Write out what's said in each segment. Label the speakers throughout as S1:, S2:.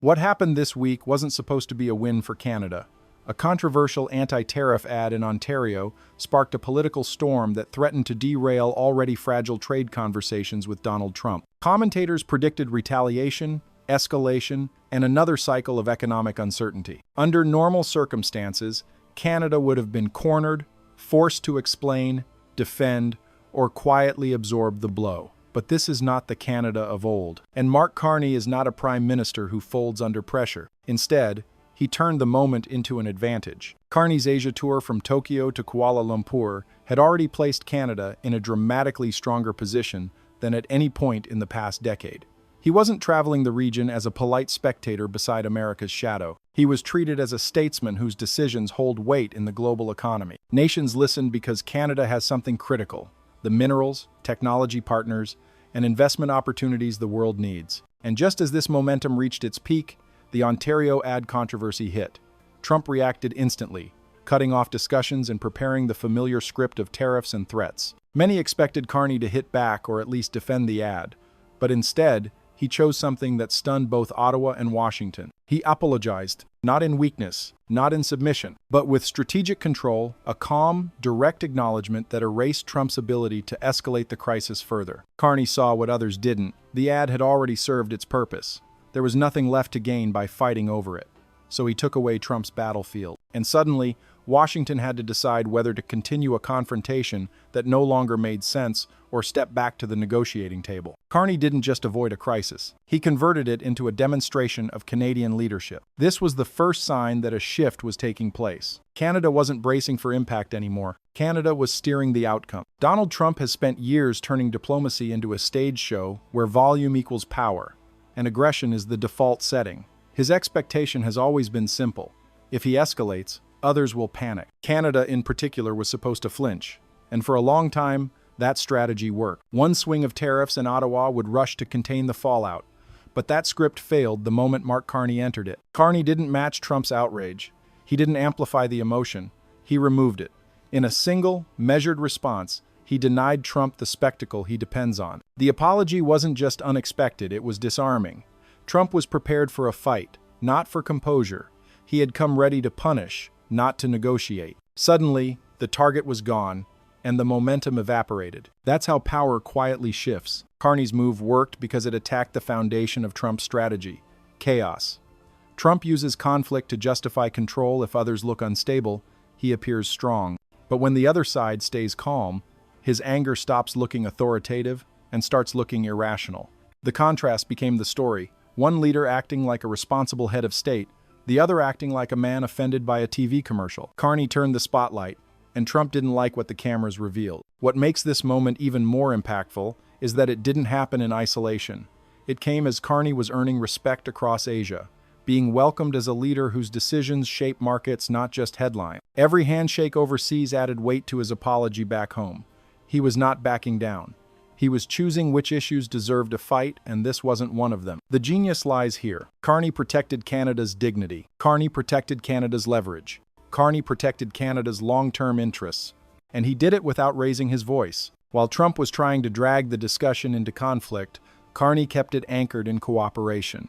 S1: What happened this week wasn't supposed to be a win for Canada. A controversial anti-tariff ad in Ontario sparked a political storm that threatened to derail already fragile trade conversations with Donald Trump. Commentators predicted retaliation, escalation, and another cycle of economic uncertainty. Under normal circumstances, Canada would have been cornered, forced to explain, defend, or quietly absorb the blow. But this is not the Canada of old. And Mark Carney is not a prime minister who folds under pressure. Instead, he turned the moment into an advantage. Carney's Asia tour from Tokyo to Kuala Lumpur had already placed Canada in a dramatically stronger position than at any point in the past decade. He wasn't traveling the region as a polite spectator beside America's shadow. He was treated as a statesman whose decisions hold weight in the global economy. Nations listened because Canada has something critical: the minerals, technology partners, and investment opportunities the world needs. And just as this momentum reached its peak, the Ontario ad controversy hit. Trump reacted instantly, cutting off discussions and preparing the familiar script of tariffs and threats. Many expected Carney to hit back or at least defend the ad, but instead, he chose something that stunned both Ottawa and Washington. He apologized, not in weakness, not in submission, but with strategic control, a calm, direct acknowledgement that erased Trump's ability to escalate the crisis further. Carney saw what others didn't. The ad had already served its purpose. There was nothing left to gain by fighting over it. So he took away Trump's battlefield. And suddenly, Washington had to decide whether to continue a confrontation that no longer made sense or step back to the negotiating table. Carney didn't just avoid a crisis. He converted it into a demonstration of Canadian leadership. This was the first sign that a shift was taking place. Canada wasn't bracing for impact anymore. Canada was steering the outcome. Donald Trump has spent years turning diplomacy into a stage show where volume equals power, and aggression is the default setting. His expectation has always been simple: if he escalates, others will panic. Canada, in particular, was supposed to flinch, and for a long time, that strategy worked. One swing of tariffs and Ottawa would rush to contain the fallout, but that script failed the moment Mark Carney entered it. Carney didn't match Trump's outrage. He didn't amplify the emotion. He removed it. In a single, measured response, he denied Trump the spectacle he depends on. The apology wasn't just unexpected, it was disarming. Trump was prepared for a fight, not for composure. He had come ready to punish, not to negotiate. Suddenly, the target was gone, and the momentum evaporated. That's how power quietly shifts. Carney's move worked because it attacked the foundation of Trump's strategy: chaos. Trump uses conflict to justify control. If others look unstable, he appears strong. But when the other side stays calm, his anger stops looking authoritative and starts looking irrational. The contrast became the story: one leader acting like a responsible head of state, the other acting like a man offended by a TV commercial. Carney turned the spotlight, and Trump didn't like what the cameras revealed. What makes this moment even more impactful is that it didn't happen in isolation. It came as Carney was earning respect across Asia, being welcomed as a leader whose decisions shape markets, not just headlines. Every handshake overseas added weight to his apology back home. He was not backing down. He was choosing which issues deserved a fight, and this wasn't one of them. The genius lies here. Carney protected Canada's dignity. Carney protected Canada's leverage. Carney protected Canada's long-term interests. And he did it without raising his voice. While Trump was trying to drag the discussion into conflict, Carney kept it anchored in cooperation.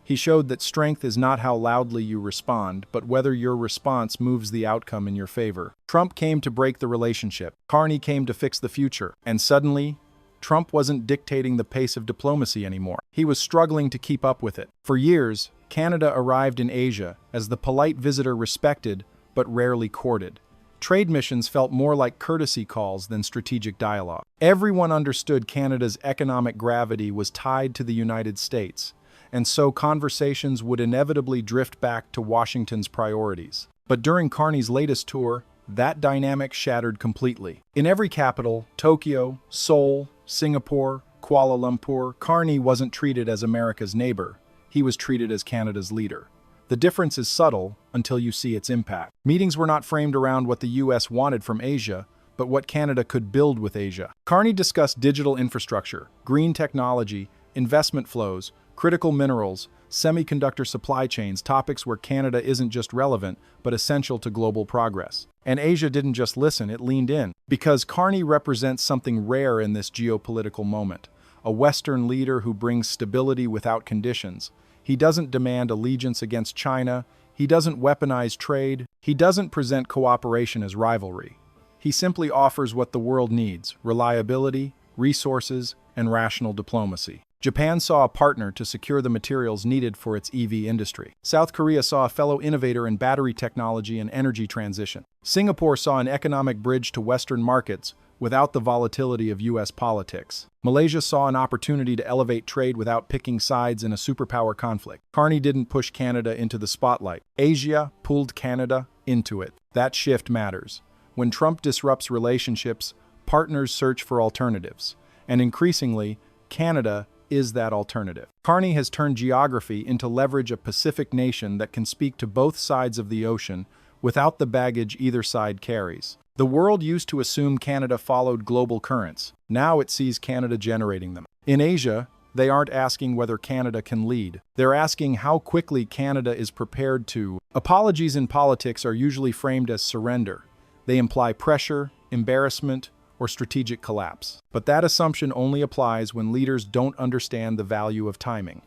S1: He showed that strength is not how loudly you respond, but whether your response moves the outcome in your favor. Trump came to break the relationship. Carney came to fix the future. And suddenly, Trump wasn't dictating the pace of diplomacy anymore. He was struggling to keep up with it. For years, Canada arrived in Asia as the polite visitor respected but rarely courted. Trade missions felt more like courtesy calls than strategic dialogue. Everyone understood Canada's economic gravity was tied to the United States, and so conversations would inevitably drift back to Washington's priorities. But during Carney's latest tour, that dynamic shattered completely. In every capital, Tokyo, Seoul, Singapore, Kuala Lumpur, Carney wasn't treated as America's neighbor. He was treated as Canada's leader. The difference is subtle until you see its impact. Meetings were not framed around what the US wanted from Asia, but what Canada could build with Asia. Carney discussed digital infrastructure, green technology, investment flows, critical minerals, semiconductor supply chains, topics where Canada isn't just relevant, but essential to global progress. And Asia didn't just listen, it leaned in. Because Carney represents something rare in this geopolitical moment: a Western leader who brings stability without conditions. He doesn't demand allegiance against China. He doesn't weaponize trade. He doesn't present cooperation as rivalry. He simply offers what the world needs: reliability, resources, and rational diplomacy. Japan saw a partner to secure the materials needed for its EV industry. South Korea saw a fellow innovator in battery technology and energy transition. Singapore saw an economic bridge to Western markets without the volatility of U.S. politics. Malaysia saw an opportunity to elevate trade without picking sides in a superpower conflict. Carney didn't push Canada into the spotlight. Asia pulled Canada into it. That shift matters. When Trump disrupts relationships, partners search for alternatives. And increasingly, Canada is that alternative. Carney has turned geography into leverage, a Pacific nation that can speak to both sides of the ocean without the baggage either side carries. The world used to assume Canada followed global currents. Now it sees Canada generating them. In Asia, they aren't asking whether Canada can lead. They're asking how quickly Canada is prepared to. Apologies in politics are usually framed as surrender. They imply pressure, embarrassment, or strategic collapse. But that assumption only applies when leaders don't understand the value of timing.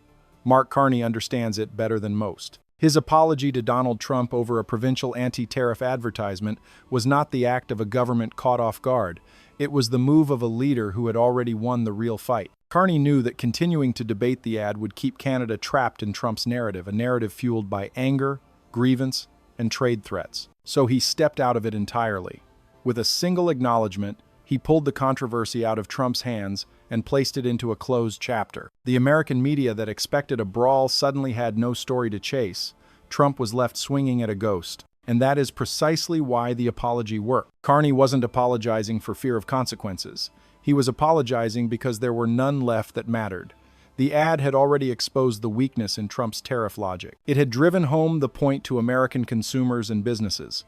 S1: Mark Carney understands it better than most. His apology to Donald Trump over a provincial anti-tariff advertisement was not the act of a government caught off guard. It was the move of a leader who had already won the real fight. Carney knew that continuing to debate the ad would keep Canada trapped in Trump's narrative, a narrative fueled by anger, grievance, and trade threats. So he stepped out of it entirely. With a single acknowledgement, he pulled the controversy out of Trump's hands and placed it into a closed chapter. The American media that expected a brawl suddenly had no story to chase. Trump was left swinging at a ghost. And that is precisely why the apology worked. Carney wasn't apologizing for fear of consequences. He was apologizing because there were none left that mattered. The ad had already exposed the weakness in Trump's tariff logic. It had driven home the point to American consumers and businesses.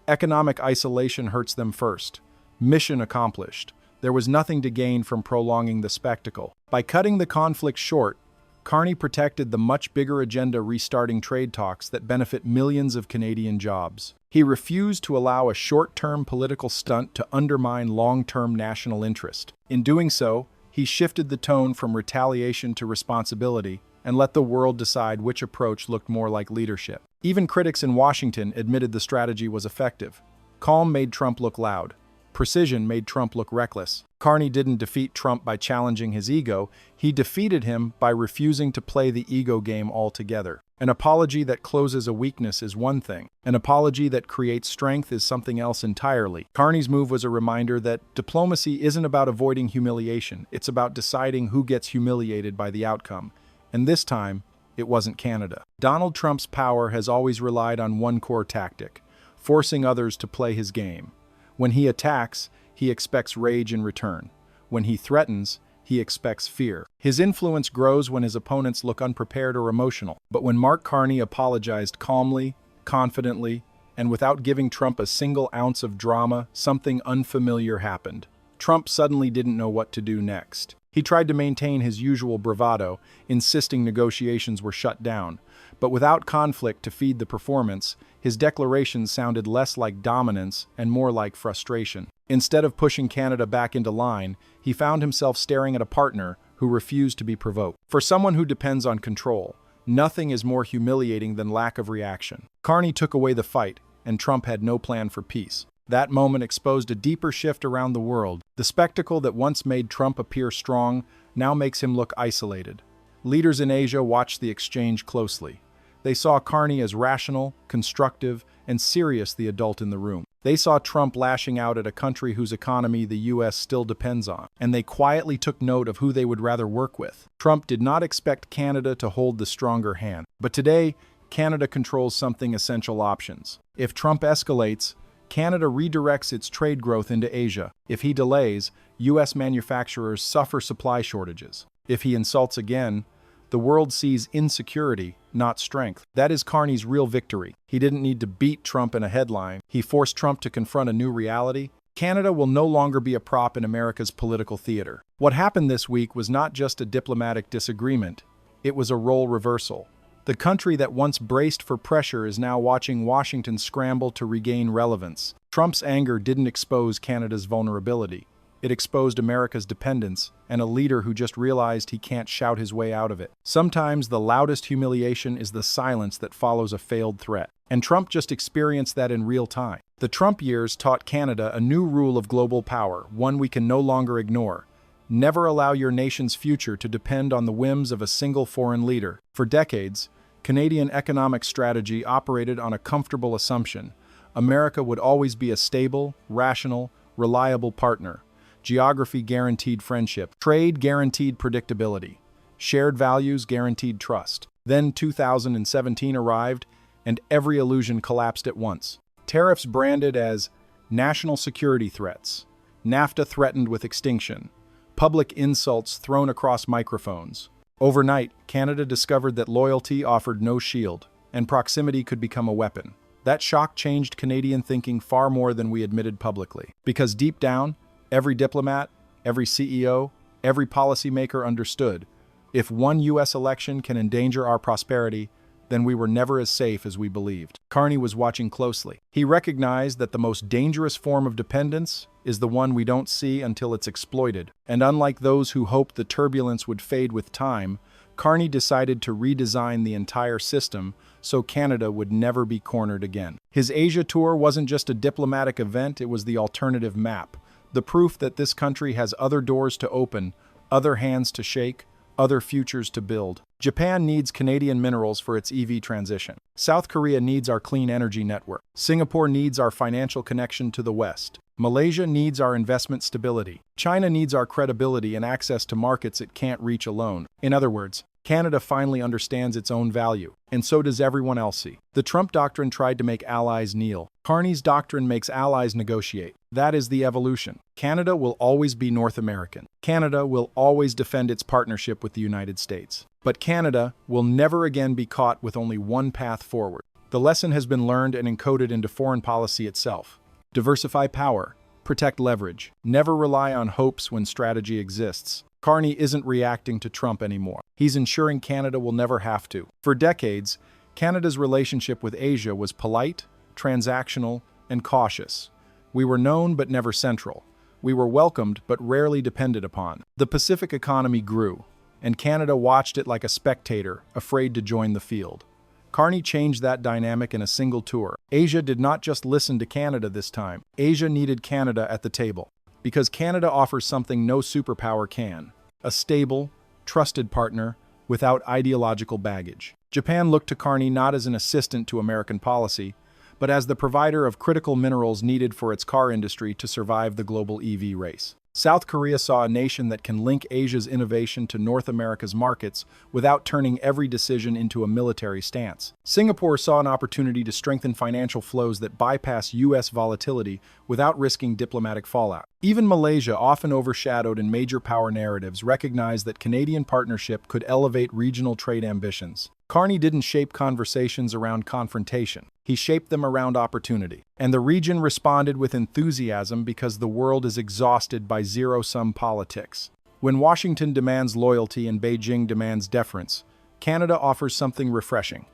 S1: Economic isolation hurts them first. Mission accomplished. There was nothing to gain from prolonging the spectacle. By cutting the conflict short, Carney protected the much bigger agenda, restarting trade talks that benefit millions of Canadian jobs. He refused to allow a short-term political stunt to undermine long-term national interest. In doing so, he shifted the tone from retaliation to responsibility and let the world decide which approach looked more like leadership. Even critics in Washington admitted the strategy was effective. Calm made Trump look loud. Precision made Trump look reckless. Carney didn't defeat Trump by challenging his ego. He defeated him by refusing to play the ego game altogether. An apology that closes a weakness is one thing. An apology that creates strength is something else entirely. Carney's move was a reminder that diplomacy isn't about avoiding humiliation. It's about deciding who gets humiliated by the outcome. And this time, it wasn't Canada. Donald Trump's power has always relied on one core tactic: forcing others to play his game. When he attacks, he expects rage in return. When he threatens, he expects fear. His influence grows when his opponents look unprepared or emotional. But when Mark Carney apologized calmly, confidently, and without giving Trump a single ounce of drama, something unfamiliar happened. Trump suddenly didn't know what to do next. He tried to maintain his usual bravado, insisting negotiations were shut down. But without conflict to feed the performance, his declarations sounded less like dominance and more like frustration. Instead of pushing Canada back into line, he found himself staring at a partner who refused to be provoked. For someone who depends on control, nothing is more humiliating than lack of reaction. Carney took away the fight, and Trump had no plan for peace. That moment exposed a deeper shift around the world. The spectacle that once made Trump appear strong now makes him look isolated. Leaders in Asia watched the exchange closely. They saw Carney as rational, constructive, and serious, the adult in the room. They saw Trump lashing out at a country whose economy the U.S. still depends on, and they quietly took note of who they would rather work with. Trump did not expect Canada to hold the stronger hand. But today, Canada controls something essential: options. If Trump escalates, Canada redirects its trade growth into Asia. If he delays, U.S. manufacturers suffer supply shortages. If he insults again, the world sees insecurity, not strength. That is Carney's real victory. He didn't need to beat Trump in a headline. He forced Trump to confront a new reality. Canada will no longer be a prop in America's political theater. What happened this week was not just a diplomatic disagreement. It was a role reversal. The country that once braced for pressure is now watching Washington scramble to regain relevance. Trump's anger didn't expose Canada's vulnerability. It exposed America's dependence and a leader who just realized he can't shout his way out of it. Sometimes the loudest humiliation is the silence that follows a failed threat. And Trump just experienced that in real time. The Trump years taught Canada a new rule of global power, one we can no longer ignore. Never allow your nation's future to depend on the whims of a single foreign leader. For decades, Canadian economic strategy operated on a comfortable assumption. America would always be a stable, rational, reliable partner. Geography guaranteed friendship. Trade guaranteed predictability. Shared values guaranteed trust. Then 2017 arrived, and every illusion collapsed at once. Tariffs branded as national security threats. NAFTA threatened with extinction. Public insults thrown across microphones. Overnight, Canada discovered that loyalty offered no shield, and proximity could become a weapon. That shock changed Canadian thinking far more than we admitted publicly. Because deep down, every diplomat, every CEO, every policymaker understood, if one U.S. election can endanger our prosperity, then we were never as safe as we believed. Carney was watching closely. He recognized that the most dangerous form of dependence is the one we don't see until it's exploited. And unlike those who hoped the turbulence would fade with time, Carney decided to redesign the entire system so Canada would never be cornered again. His Asia tour wasn't just a diplomatic event, it was the alternative map. The proof that this country has other doors to open, other hands to shake, other futures to build. Japan needs Canadian minerals for its EV transition. South Korea needs our clean energy network. Singapore needs our financial connection to the West. Malaysia needs our investment stability. China needs our credibility and access to markets it can't reach alone. In other words, Canada finally understands its own value, and so does everyone else see. The Trump doctrine tried to make allies kneel. Carney's doctrine makes allies negotiate. That is the evolution. Canada will always be North American. Canada will always defend its partnership with the United States. But Canada will never again be caught with only one path forward. The lesson has been learned and encoded into foreign policy itself. Diversify power. Protect leverage. Never rely on hopes when strategy exists. Carney isn't reacting to Trump anymore. He's ensuring Canada will never have to. For decades, Canada's relationship with Asia was polite, transactional, and cautious. We were known but never central. We were welcomed but rarely depended upon. The Pacific economy grew, and Canada watched it like a spectator, afraid to join the field. Carney changed that dynamic in a single tour. Asia did not just listen to Canada this time. Asia needed Canada at the table. Because Canada offers something no superpower can: a stable, trusted partner without ideological baggage. Japan looked to Carney not as an assistant to American policy, but as the provider of critical minerals needed for its car industry to survive the global EV race. South Korea saw a nation that can link Asia's innovation to North America's markets without turning every decision into a military stance. Singapore saw an opportunity to strengthen financial flows that bypass U.S. volatility without risking diplomatic fallout. Even Malaysia, often overshadowed in major power narratives, recognized that Canadian partnership could elevate regional trade ambitions. Carney didn't shape conversations around confrontation. He shaped them around opportunity. And the region responded with enthusiasm because the world is exhausted by zero-sum politics. When Washington demands loyalty and Beijing demands deference, Canada offers something refreshing: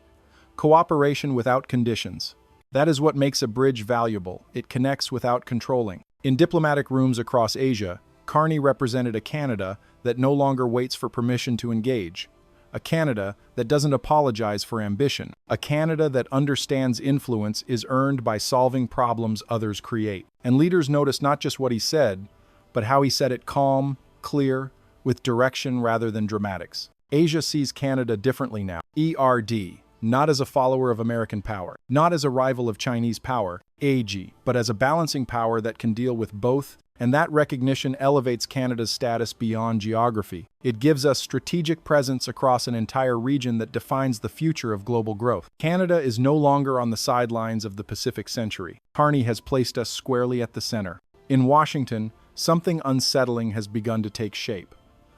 S1: cooperation without conditions. That is what makes a bridge valuable. It connects without controlling. In diplomatic rooms across Asia, Carney represented a Canada that no longer waits for permission to engage. A Canada that doesn't apologize for ambition. A Canada that understands influence is earned by solving problems others create. And leaders notice not just what he said, but how he said it: calm, clear, with direction rather than dramatics. Asia sees Canada differently now. ERD, not as a follower of American power, not as a rival of Chinese power, AG, but as a balancing power that can deal with both. And that recognition elevates Canada's status beyond geography. It gives us strategic presence across an entire region that defines the future of global growth. Canada is no longer on the sidelines of the Pacific century. Carney has placed us squarely at the center. In Washington, something unsettling has begun to take shape.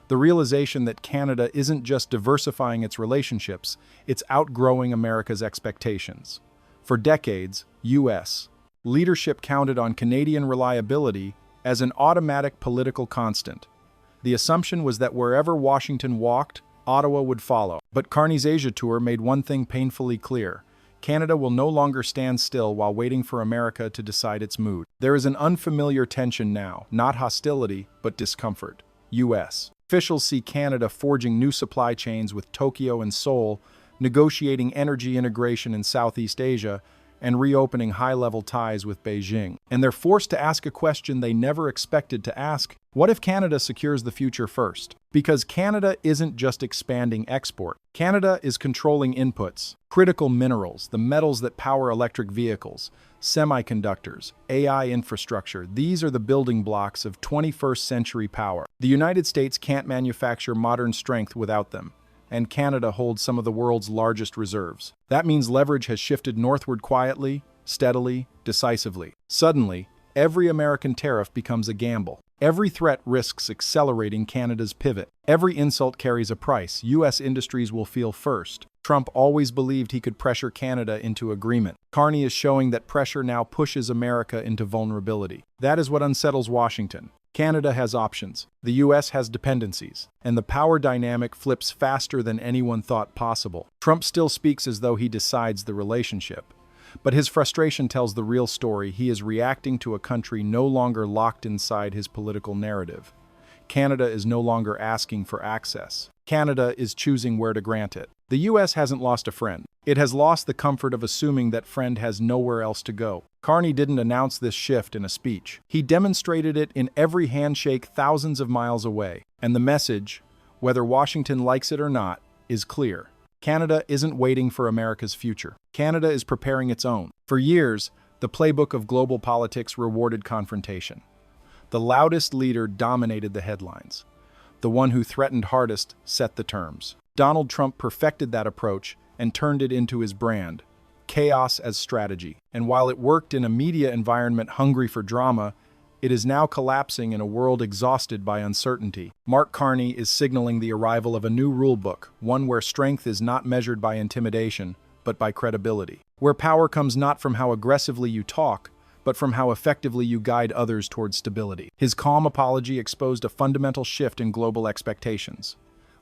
S1: The realization that Canada isn't just diversifying its relationships, it's outgrowing America's expectations. For decades, U.S. leadership counted on Canadian reliability as an automatic political constant. The assumption was that wherever Washington walked, Ottawa would follow. But Carney's Asia tour made one thing painfully clear: Canada will no longer stand still while waiting for America to decide its mood. There is an unfamiliar tension now, not hostility, but discomfort. U.S. officials see Canada forging new supply chains with Tokyo and Seoul, negotiating energy integration in Southeast Asia, and reopening high-level ties with Beijing. And they're forced to ask a question they never expected to ask: what if Canada secures the future first? Because Canada isn't just expanding export. Canada is controlling inputs, critical minerals, the metals that power electric vehicles, semiconductors, AI infrastructure. These are the building blocks of 21st century power. The United States can't manufacture modern strength without them, and Canada holds some of the world's largest reserves. That means leverage has shifted northward quietly, steadily, decisively. Suddenly, every American tariff becomes a gamble. Every threat risks accelerating Canada's pivot. Every insult carries a price U.S. industries will feel first. Trump always believed he could pressure Canada into agreement. Carney is showing that pressure now pushes America into vulnerability. That is what unsettles Washington. Canada has options, the U.S. has dependencies, and the power dynamic flips faster than anyone thought possible. Trump still speaks as though he decides the relationship, but his frustration tells the real story. He is reacting to a country no longer locked inside his political narrative. Canada is no longer asking for access. Canada is choosing where to grant it. The U.S. hasn't lost a friend. It has lost the comfort of assuming that friend has nowhere else to go. Carney didn't announce this shift in a speech. He demonstrated it in every handshake thousands of miles away. And the message, whether Washington likes it or not, is clear. Canada isn't waiting for America's future. Canada is preparing its own. For years, the playbook of global politics rewarded confrontation. The loudest leader dominated the headlines. The one who threatened hardest set the terms. Donald Trump perfected that approach and turned it into his brand, chaos as strategy. And while it worked in a media environment hungry for drama, it is now collapsing in a world exhausted by uncertainty. Mark Carney is signaling the arrival of a new rulebook, one where strength is not measured by intimidation, but by credibility. Where power comes not from how aggressively you talk, but from how effectively you guide others towards stability. His calm apology exposed a fundamental shift in global expectations.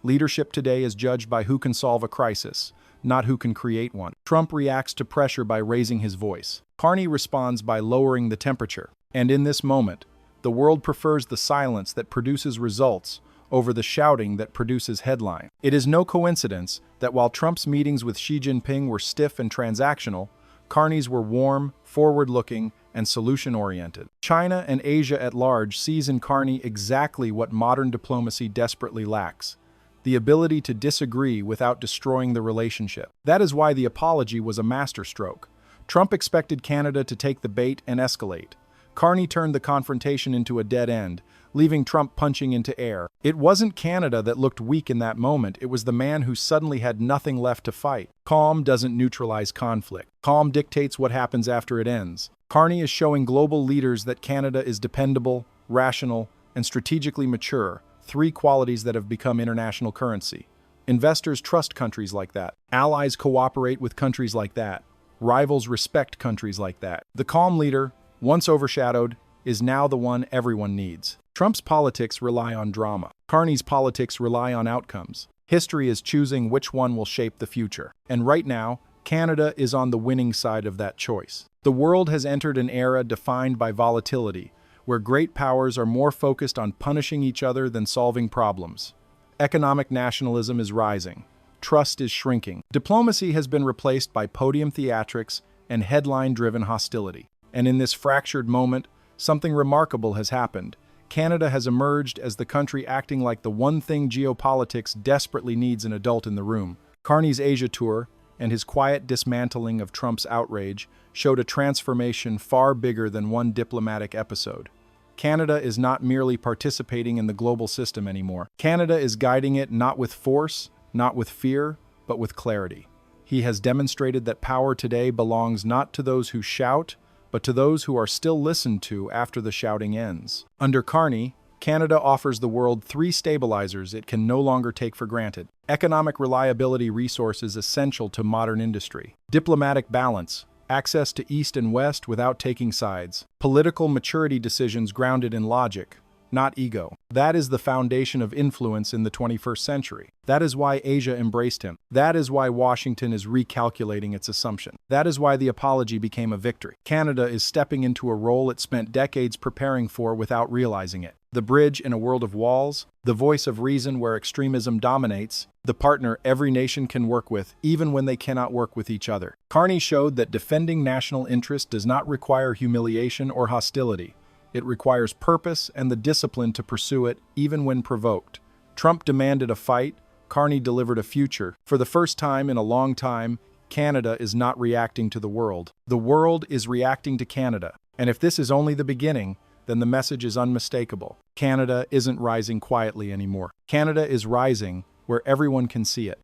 S1: Leadership today is judged by who can solve a crisis, not who can create one. Trump reacts to pressure by raising his voice. Carney responds by lowering the temperature. And in this moment, the world prefers the silence that produces results over the shouting that produces headline. It is no coincidence that while Trump's meetings with Xi Jinping were stiff and transactional, Carney's were warm, forward-looking, and solution-oriented. China and Asia at large sees in Carney exactly what modern diplomacy desperately lacks: the ability to disagree without destroying the relationship. That is why the apology was a masterstroke. Trump expected Canada to take the bait and escalate. Carney turned the confrontation into a dead end, leaving Trump punching into air. It wasn't Canada that looked weak in that moment, it was the man who suddenly had nothing left to fight. Calm doesn't neutralize conflict. Calm dictates what happens after it ends. Carney is showing global leaders that Canada is dependable, rational, and strategically mature, three qualities that have become international currency. Investors trust countries like that. Allies cooperate with countries like that. Rivals respect countries like that. The calm leader, once overshadowed, is now the one everyone needs. Trump's politics rely on drama. Carney's politics rely on outcomes. History is choosing which one will shape the future. And right now, Canada is on the winning side of that choice. The world has entered an era defined by volatility, where great powers are more focused on punishing each other than solving problems. Economic nationalism is rising. Trust is shrinking. Diplomacy has been replaced by podium theatrics and headline-driven hostility. And in this fractured moment, something remarkable has happened. Canada has emerged as the country acting like the one thing geopolitics desperately needs an adult in the room. Carney's Asia tour and his quiet dismantling of Trump's outrage showed a transformation far bigger than one diplomatic episode. Canada is not merely participating in the global system anymore. Canada is guiding it not with force, not with fear, but with clarity. He has demonstrated that power today belongs not to those who shout, but to those who are still listened to after the shouting ends. Under Carney, Canada offers the world three stabilizers it can no longer take for granted: economic reliability, resources essential to modern industry; diplomatic balance, access to East and West without taking sides; political maturity, decisions grounded in logic, not ego. That is the foundation of influence in the 21st century. That is why Asia embraced him. That is why Washington is recalculating its assumption. That is why the apology became a victory. Canada is stepping into a role it spent decades preparing for without realizing it. The bridge in a world of walls, the voice of reason where extremism dominates, the partner every nation can work with, even when they cannot work with each other. Carney showed that defending national interest does not require humiliation or hostility. It requires purpose and the discipline to pursue it, even when provoked. Trump demanded a fight. Carney delivered a future. For the first time in a long time, Canada is not reacting to the world. The world is reacting to Canada. And if this is only the beginning, then the message is unmistakable. Canada isn't rising quietly anymore. Canada is rising where everyone can see it.